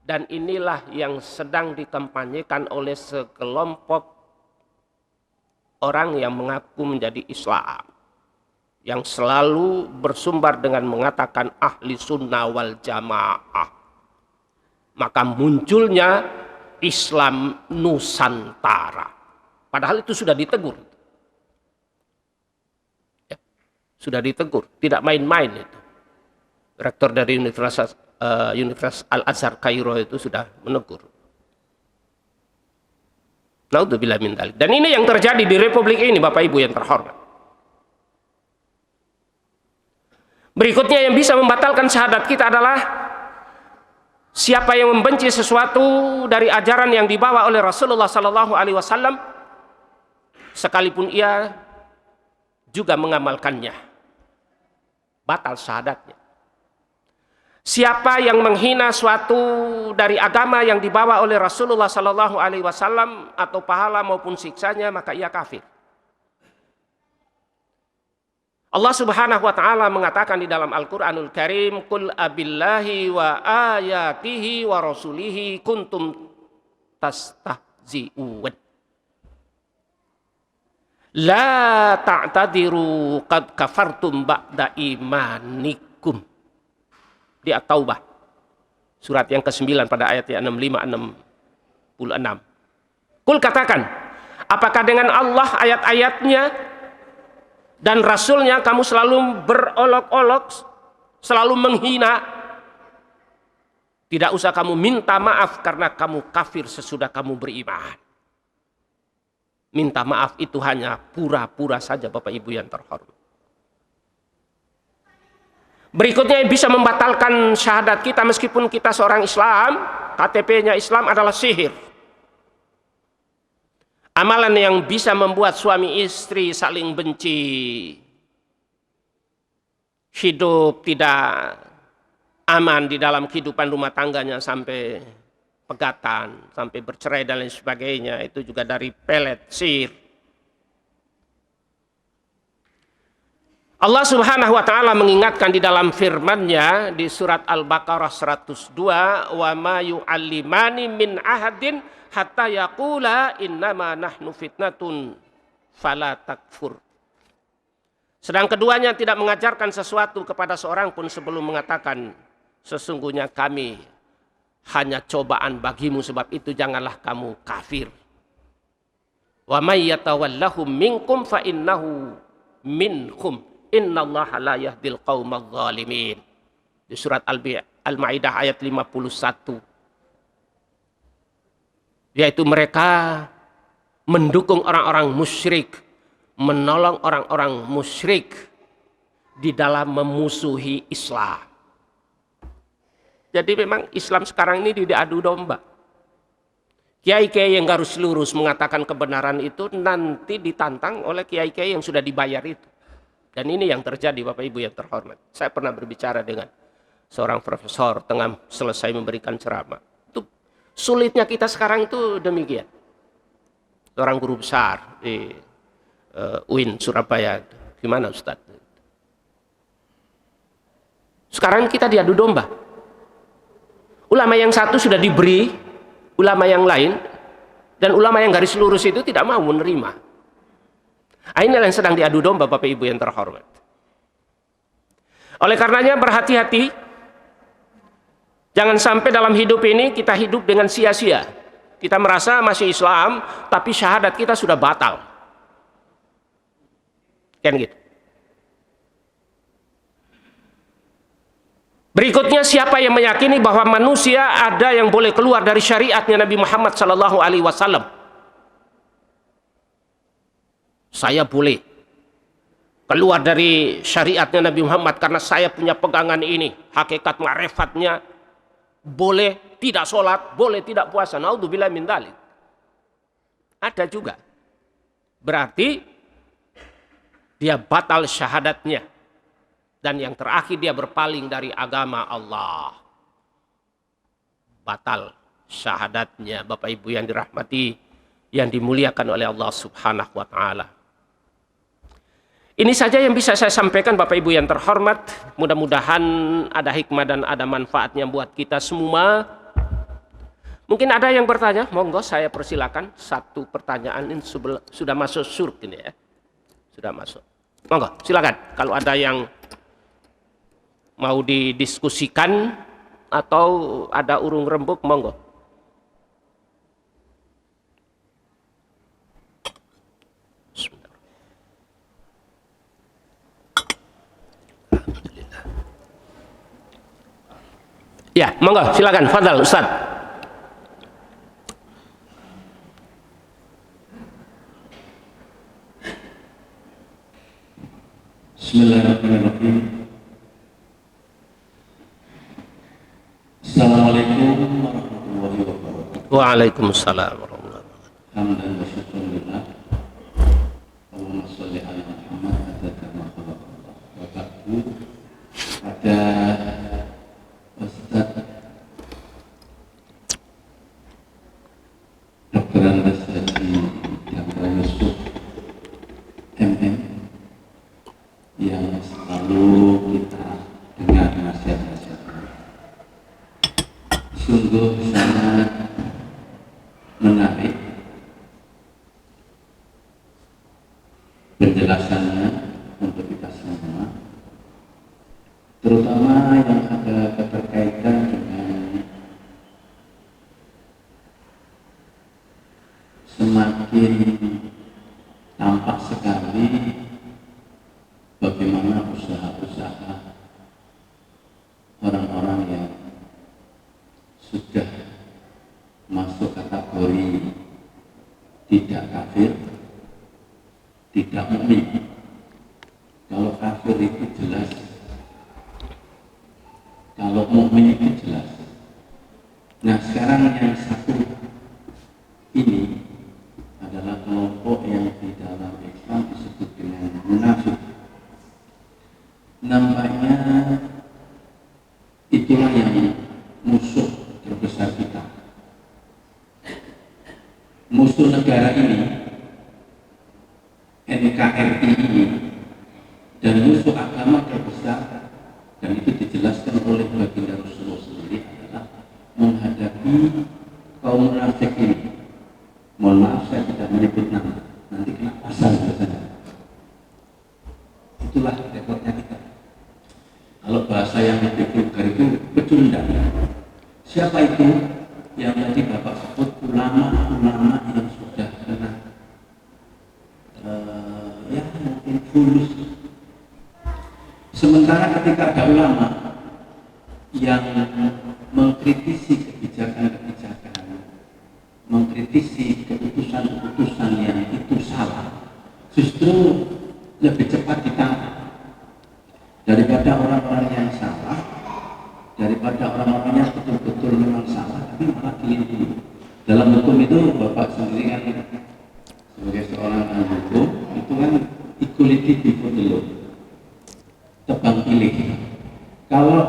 Dan inilah yang sedang dikampanyekan oleh sekelompok orang yang mengaku menjadi Islam, yang selalu bersumber dengan mengatakan ahli sunnah wal jamaah. Maka munculnya Islam Nusantara. Padahal itu sudah ditegur. Ya, sudah ditegur, tidak main-main itu. Rektor dari Universitas Al-Azhar Kairo itu sudah menegur. Naudzubillah min dzalik. Dan ini yang terjadi di Republik ini, Bapak Ibu yang terhormat. Berikutnya yang bisa membatalkan syahadat kita adalah siapa yang membenci sesuatu dari ajaran yang dibawa oleh Rasulullah Sallallahu Alaihi Wasallam, sekalipun ia juga mengamalkannya, batal syahadatnya. Siapa yang menghina suatu dari agama yang dibawa oleh Rasulullah Sallallahu Alaihi Wasallam atau pahala maupun siksanya, maka ia kafir. Allah Subhanahu Wa Taala mengatakan di dalam Al-Quranul Karim, "Qul abillahi wa ayatihi wa rasulihi kuntum tastahzi'un. La ta'tadiru qad kafartum ba'da imanikum." Di At-Taubah surat yang ke-9 pada ayat 65-66. Kul katakan, apakah dengan Allah ayat-ayatnya dan Rasulnya kamu selalu berolok-olok, selalu menghina? Tidak usah kamu minta maaf karena kamu kafir sesudah kamu beriman. Minta maaf itu hanya pura-pura saja, Bapak Ibu yang terhormat. Berikutnya yang bisa membatalkan syahadat kita meskipun kita seorang Islam, KTP-nya Islam adalah sihir. Amalan yang bisa membuat suami istri saling benci, hidup tidak aman di dalam kehidupan rumah tangganya sampai pegatan, sampai bercerai dan lain sebagainya, itu juga dari pelet sihir. Allah Subhanahu Wa Taala mengingatkan di dalam firman-Nya di surat Al-Baqarah 102, "Wa ma yu'allimani min ahadin hatta yaqula innama nahnu fitnatun fala takfur." Sedang keduanya tidak mengajarkan sesuatu kepada seorang pun sebelum mengatakan, sesungguhnya kami hanya cobaan bagimu, sebab itu janganlah kamu kafir. Wa may yatawallahum minkum fa innahu minhum. Innallaha la yahdil qaumadz zalimin. Di surat Al-Maidah ayat 51. Yaitu mereka mendukung orang-orang musyrik, menolong orang-orang musyrik di dalam memusuhi Islam. Jadi memang Islam sekarang ini diadu domba. Kiai-kiai yang harus lurus mengatakan kebenaran itu nanti ditantang oleh kiai-kiai yang sudah dibayar itu. Dan ini yang terjadi Bapak Ibu yang terhormat. Saya pernah berbicara dengan seorang profesor tengah selesai memberikan ceramah. Itu sulitnya kita sekarang itu demikian. Seorang guru besar di UIN Surabaya. Gimana Ustadz? Sekarang kita diadu domba. Ulama yang satu sudah diberi ulama yang lain, dan ulama yang garis lurus itu tidak mau menerima. Inilah yang sedang diadu domba Bapak Ibu yang terhormat. Oleh karenanya berhati-hati, jangan sampai dalam hidup ini kita hidup dengan sia-sia. Kita merasa masih Islam, tapi syahadat kita sudah batal. Kan gitu. Berikutnya, siapa yang meyakini bahwa manusia ada yang boleh keluar dari syariatnya Nabi Muhammad SAW? Saya boleh keluar dari syariatnya Nabi Muhammad karena saya punya pegangan ini. Hakikat ma'rifatnya boleh tidak sholat, boleh tidak puasa. Naudzubillah min dzalik. Ada juga. Berarti dia batal syahadatnya. Dan yang terakhir dia berpaling dari agama Allah. Batal syahadatnya Bapak Ibu yang dirahmati, yang dimuliakan oleh Allah Subhanahu wa Ta'ala. Ini saja yang bisa saya sampaikan Bapak Ibu yang terhormat. Mudah-mudahan ada hikmah dan ada manfaatnya buat kita semua. Mungkin ada yang bertanya, monggo saya persilakan. Satu pertanyaan ini sudah masuk surg ini ya. Sudah masuk. Monggo silakan kalau ada yang mau didiskusikan atau ada urung rembuk, monggo. Ya, monggo, silakan, fadhal Ustaz. Bismillahirrahmanirrahim. Assalamualaikum warahmatullahi wabarakatuh. Waalaikumsalam warahmatullahi wabarakatuh. Hamdan wa syukran lillah. Allahumma sholli ala Muhammad adada ma khalaqallah. Wa ba'du. Ada Ustaz Dr. Andes Haji Dr. Yusuf MM yang selalu kita dengar nasihat-nasihatnya. Sungguh sangat menarik penjelasannya untuk kita semua, terutama yang ada keterkaitan dengan semakin tampak sekali bagaimana usaha-usaha orang-orang yang sudah masuk kategori tidak kafir, tidak mukmin. Kalau kafir itu jelas, kalau mukmin itu jelas. Nah sekarang yang satu ini adalah kelompok yang di dalam Islam disebut dengan munafik. Nampaknya itulah yang musuh terbesar kita, musuh negara ini, NKRI ini, dan musuh agama terbesar. Dan itu dijelaskan oleh baginda Rasulullah sendiri adalah menghadapi kaum munafik ini. Mohon maaf saya tidak menyebut nama, nanti kena pasal saja. Itulah rekodnya kita. Kalau bahasa yang lebih vulgar itu pecundang. Siapa itu yang tadi Bapak sebut? Ulama-ulama yang sudah kena ya mungkin fulus. Sementara ketika ada ulama yang mengkritisi kebijakan-kebijakan, mengkritisi keputusan-keputusan yang itu salah, justru lebih cepat ditangkap daripada orang-orang yang salah, daripada orang-orang yang betul-betul memang salah tapi malah dilindungi. Dalam hukum itu Bapak sendiri kan sebagai seorang ahli hukum itu kan equality before the law, tebang pilih. Kalau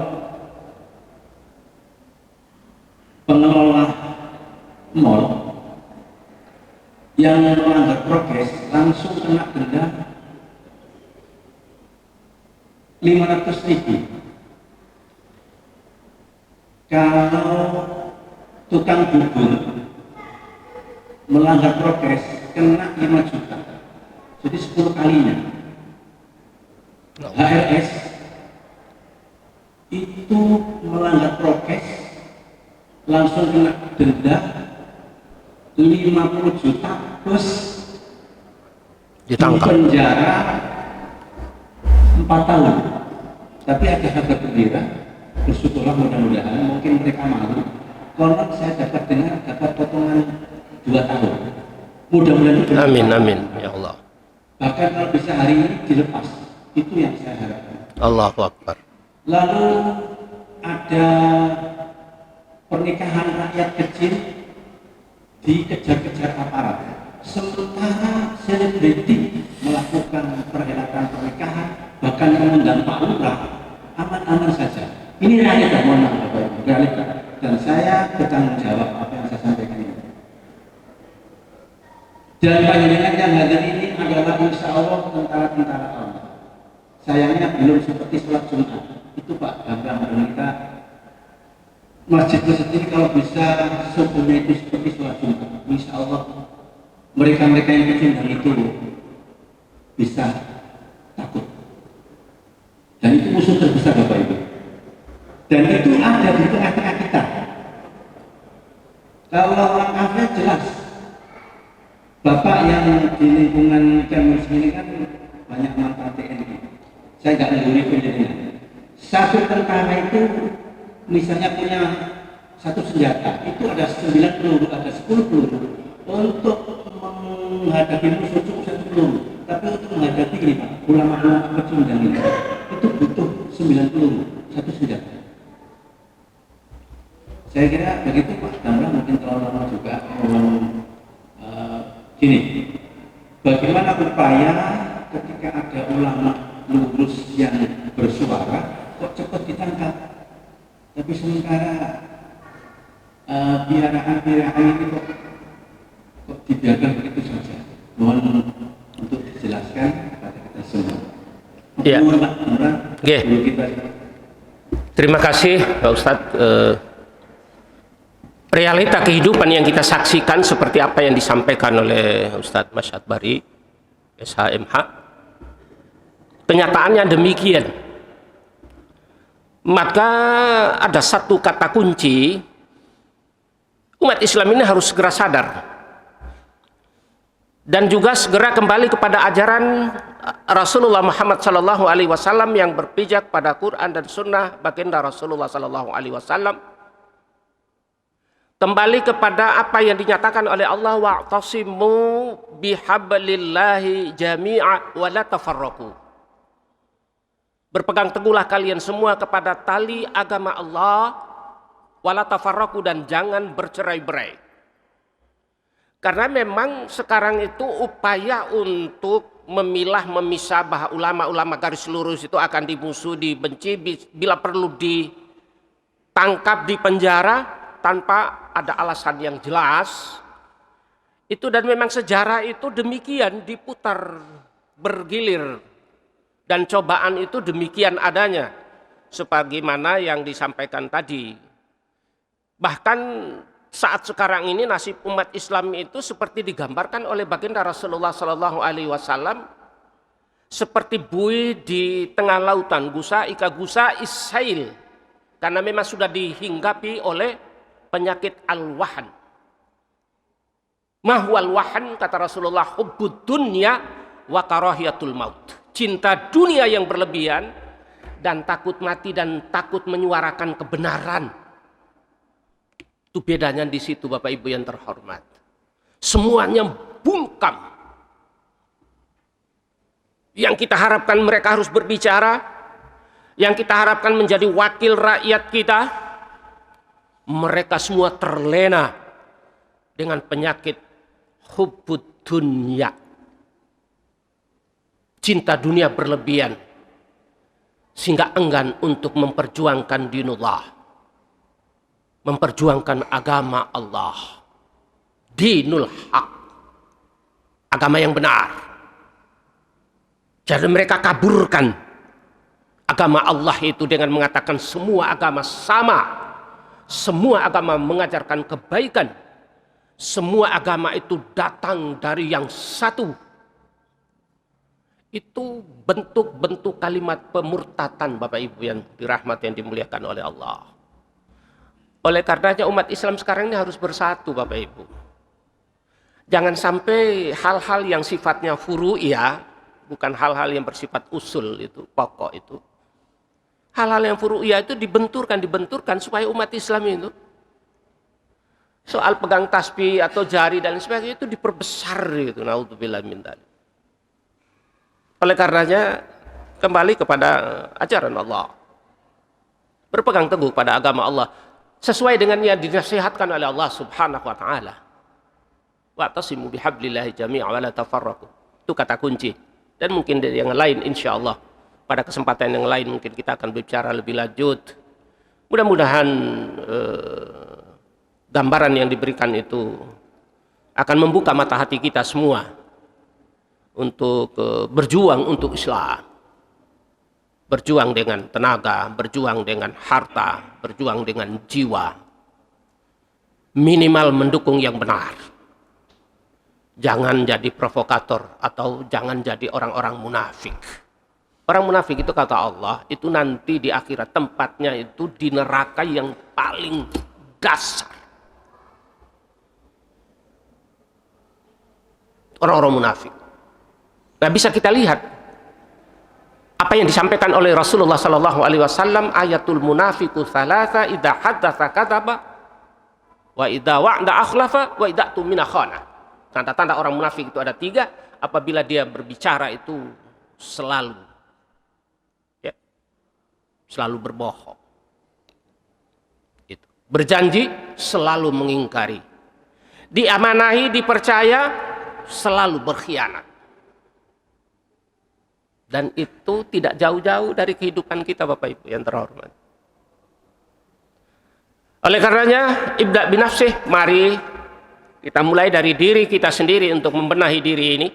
pengelola mall yang melanggar prokes langsung kena denda 500.000. Kalau tukang bubur melanggar prokes kena 5 juta, jadi 10 kalinya. HRS itu melanggar prokes langsung kena denda 50 juta plus Ditangkap. penjara 4 tahun. Tapi ada harga gembira, bersyukurlah mudah-mudahan, mungkin mereka malu. Konon saya dapat dengar dapat potongan 2 tahun. Mudah-mudahan itu Amin, amin, ya Allah. bahkan kalau bisa hari ini dilepas, itu yang saya harapkan. Allahu Akbar. Lalu ada pernikahan rakyat kecil dikejar-kejar aparat, sementara selebriti melakukan perhelatan pernikahan, bahkan mengundang Pak Lurah, aman-aman saja. Ini realita, mohon maaf Bapak Ibu, realita. Dan saya bertanggung jawab apa yang saya sampaikan ini. Dan panjenengan yang hadir ini adalah insya Allah tentara-tentara Allah. Sayangnya belum seperti sholat Jumat. Itu Pak Bambang dan kita masjid ini kalau bisa subuhnya itu seperti sholat Jumat. Insya Allah mereka-mereka yang kecil itu bisa takut. Dan itu musuh terbesar Bapak Ibu. Dan itu ada di tengah-tengah kita. Kalau orang kafir jelas. Bapak yang di lingkungan Kemus ini kan banyak mantan TNI. Saya nggak mengguni penjadian. Satu tentara itu misalnya punya satu senjata, itu ada 9 peluru, ada 10 peluru. Untuk menghadapi musuh cukup 1 peluru. Tapi untuk menghadapi ini Pak, ulama-ulama pecundang ini, itu butuh 9 peluru, satu senjata. Saya kira begitu Pak Damra, mungkin terlalu lama juga gini, bagaimana upaya ketika ada ulama lurus yang bersuara kok cepat ditangkap, tapi sementara biaraan ini kok dibiarkan begitu saja. Mohon untuk dijelaskan kepada kita semua. Ya. Oke. Terima kasih Pak Ustadz. Realita kehidupan yang kita saksikan seperti apa yang disampaikan oleh Ustadz Masyad Bari, SHMH. Kenyataannya demikian. Maka ada satu kata kunci, umat Islam ini harus segera sadar dan juga segera kembali kepada ajaran Rasulullah Muhammad SAW yang berpijak pada Quran dan Sunnah baginda Rasulullah SAW. Kembali kepada apa yang dinyatakan oleh Allah, wa'tasimu bihablillahi jami'a wa la tafarraqu. Berpegang teguhlah kalian semua kepada tali agama Allah, wa la tafarraqu, dan jangan bercerai-berai. Karena memang sekarang itu upaya untuk memilah, memisah bahwa ulama-ulama garis lurus itu akan dimusuhi, dibenci, bila perlu ditangkap, dipenjara tanpa ada alasan yang jelas. Itu, dan memang sejarah itu demikian diputar bergilir, dan cobaan itu demikian adanya sebagaimana yang disampaikan tadi. Bahkan saat sekarang ini nasib umat Islam itu seperti digambarkan oleh baginda Rasulullah SAW seperti buih di tengah lautan, gusa isail, karena memang sudah dihinggapi oleh penyakit al-wahan. Mahwal wahan, kata Rasulullah, hubbud dunya wa karahiyatul maut. Cinta dunia yang berlebihan dan takut mati dan takut menyuarakan kebenaran. Itu bedanya di situ Bapak Ibu yang terhormat. Semuanya bungkam. Yang kita harapkan mereka harus berbicara, yang kita harapkan menjadi wakil rakyat kita, mereka semua terlena dengan penyakit hubbud dunya. Cinta dunia berlebihan sehingga enggan untuk memperjuangkan dinullah, memperjuangkan agama Allah, dinul haq, agama yang benar. Jadi mereka kaburkan agama Allah itu dengan mengatakan semua agama sama, semua agama mengajarkan kebaikan, semua agama itu datang dari yang satu. Itu bentuk-bentuk kalimat pemurtatan Bapak Ibu yang dirahmati, yang dimuliakan oleh Allah. Oleh karenanya umat Islam sekarang ini harus bersatu Bapak Ibu. Jangan sampai hal-hal yang sifatnya furu'iyah, bukan hal-hal yang bersifat usul itu, pokok itu. Hal-hal yang furu'iyah itu dibenturkan supaya umat Islam itu soal pegang tasbih atau jari dan sebagainya itu diperbesar gitu. Naudzubillah min dzalik. Oleh karenanya kembali kepada ajaran Allah. Berpegang teguh pada agama Allah sesuai dengan yang dinasihatkan oleh Allah Subhanahu wa taala. Wa'tasimu bihablillahi jami'a wa la tafarraqu. Itu kata kunci. Dan mungkin dari yang lain insya Allah pada kesempatan yang lain mungkin kita akan berbicara lebih lanjut. Mudah-mudahan gambaran yang diberikan itu akan membuka mata hati kita semua untuk berjuang untuk Islam. Berjuang dengan tenaga, berjuang dengan harta, berjuang dengan jiwa. Minimal mendukung yang benar. Jangan jadi provokator atau jangan jadi orang-orang munafik. Orang munafik itu kata Allah, itu nanti di akhirat tempatnya itu di neraka yang paling dasar. Orang-orang munafik. Nah, bisa kita lihat apa yang disampaikan oleh Rasulullah sallallahu alaihi wasallam, ayatul munafiqu tsalatsa idza haddatsa kadzaba wa idza wa'ada akhlafa wa idza tumina khana. Tanda-tanda orang munafik itu ada 3, apabila dia berbicara itu selalu berbohong. Itu. Berjanji selalu mengingkari. Diamanahi, dipercaya selalu berkhianat. Dan itu tidak jauh-jauh dari kehidupan kita Bapak Ibu yang terhormat. Oleh karenanya ibda' binafsih, mari kita mulai dari diri kita sendiri untuk membenahi diri ini.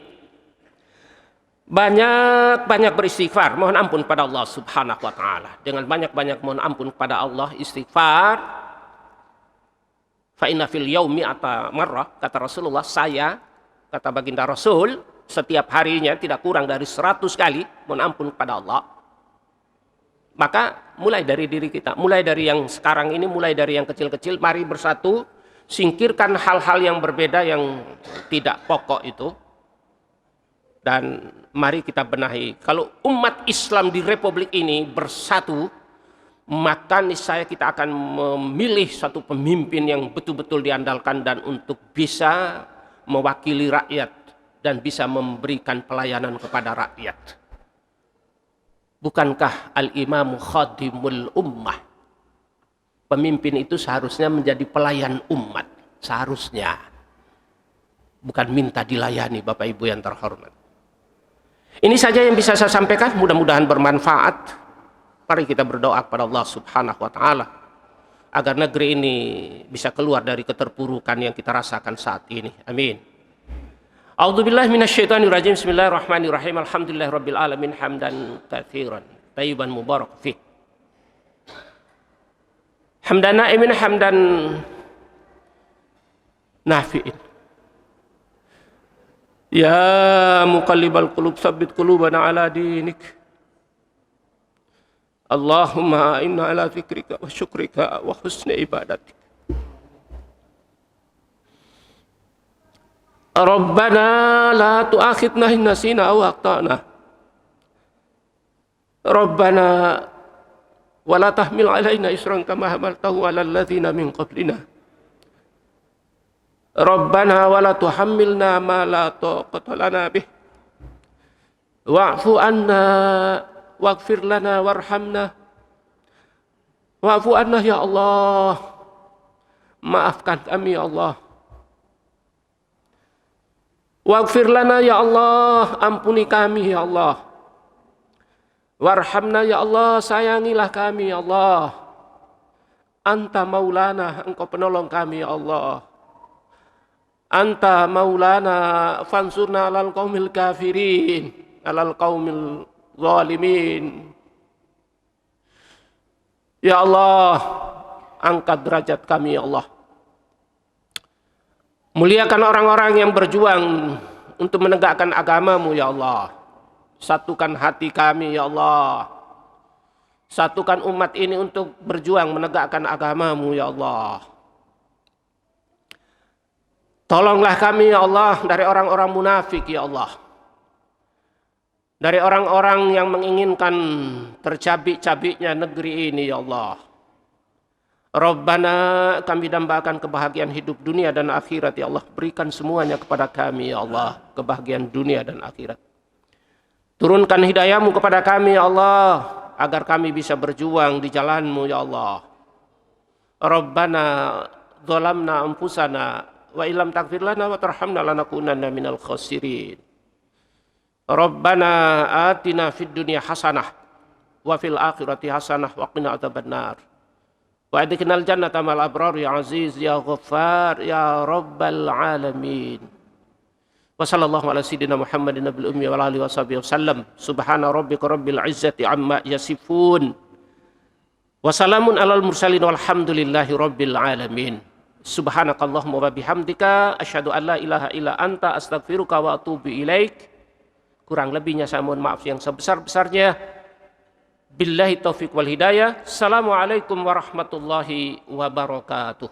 Banyak-banyak beristighfar, mohon ampun pada Allah Subhanahu wa taala. Dengan banyak-banyak mohon ampun pada Allah, istighfar. Fa inna fil yaumi ata marrah, kata Rasulullah, kata baginda Rasul, setiap harinya tidak kurang dari 100 kali mohon ampun pada Allah. Maka mulai dari diri kita, mulai dari yang sekarang ini, mulai dari yang kecil-kecil, mari bersatu. Singkirkan hal-hal yang berbeda yang tidak pokok itu. Dan mari kita benahi. Kalau umat Islam di Republik ini bersatu, maka niscaya kita akan memilih satu pemimpin yang betul-betul diandalkan dan untuk bisa mewakili rakyat dan bisa memberikan pelayanan kepada rakyat. Bukankah al-imamu khadimul ummah? Pemimpin itu seharusnya menjadi pelayan umat, seharusnya. Bukan minta dilayani Bapak Ibu yang terhormat. Ini saja yang bisa saya sampaikan, mudah-mudahan bermanfaat. Mari kita berdoa kepada Allah Subhanahu wa taala agar negeri ini bisa keluar dari keterpurukan yang kita rasakan saat ini. Amin. A'udzubillahi minasyaitonirrajim. Bismillahirrahmanirrahim. Alhamdulillahirabbil alamin hamdan katsiran thayyiban mubarak fih. Hamdan na'imin hamdan nafi'in. Ya muqallibal qulub tsabbit qulubana ala dinik. Allahumma inna ala dzikrika wa syukrika wa husni ibadatik. Rabbana la tu'akhidna in nasina aw akhtana. Rabbana wa la tahmil 'alaina isran kama hamaltahu 'alal ladzina min qablina. Rabbana wa la tuhammilna ma la taqata lana bih. Wa'fu anna waghfir lana warhamna. Wa'fu anna ya Allah. Maafkan kami ya Allah. Waghfir lana ya Allah, ampuni kami ya Allah. Warhamna ya Allah, sayangilah kami ya Allah. Anta maulana, engkau penolong kami ya Allah. Anta maulana fansurna alal qaumil kafirin, alal qaumil zalimin. Ya Allah, angkat derajat kami ya Allah. Muliakan orang-orang yang berjuang untuk menegakkan agama-Mu ya Allah. Satukan hati kami ya Allah. Satukan umat ini untuk berjuang menegakkan agama-Mu ya Allah. Tolonglah kami ya Allah dari orang-orang munafik ya Allah. Dari orang-orang yang menginginkan tercabik-cabiknya negeri ini ya Allah. Rabbana, kami dambakan kebahagiaan hidup dunia dan akhirat ya Allah. Berikan semuanya kepada kami ya Allah, kebahagiaan dunia dan akhirat. Turunkan hidayah-Mu kepada kami ya Allah, agar kami bisa berjuang di jalan-Mu ya Allah. Rabbana zalamna anfusana wa illam taghfir lana wa tarhamna lanakunanna minal khasirin. Rabbana atina fid dunya hasanah wa fil akhirati hasanah wa qina adzabannar. Wa adkhilnal jannata ma'al abrar ya aziz ya ghaffar ya rabbal alamin. Wa sallallahu ala sayyidina Muhammadin nabiyil ummi wa alihi washabihi wasallam. Subhana rabbika rabbil izzati amma yasifun. Wa salamun alal mursalin walhamdulillahi rabbil alamin. Subhanakallahumma wa bihamdika asyhadu an la ilaha illa anta astaghfiruka wa atubu ilaik. Kurang lebihnya saya mohon maaf yang sebesar-besarnya. Billahi taufiq wal hidayah. Assalamualaikum warahmatullahi wabarakatuh.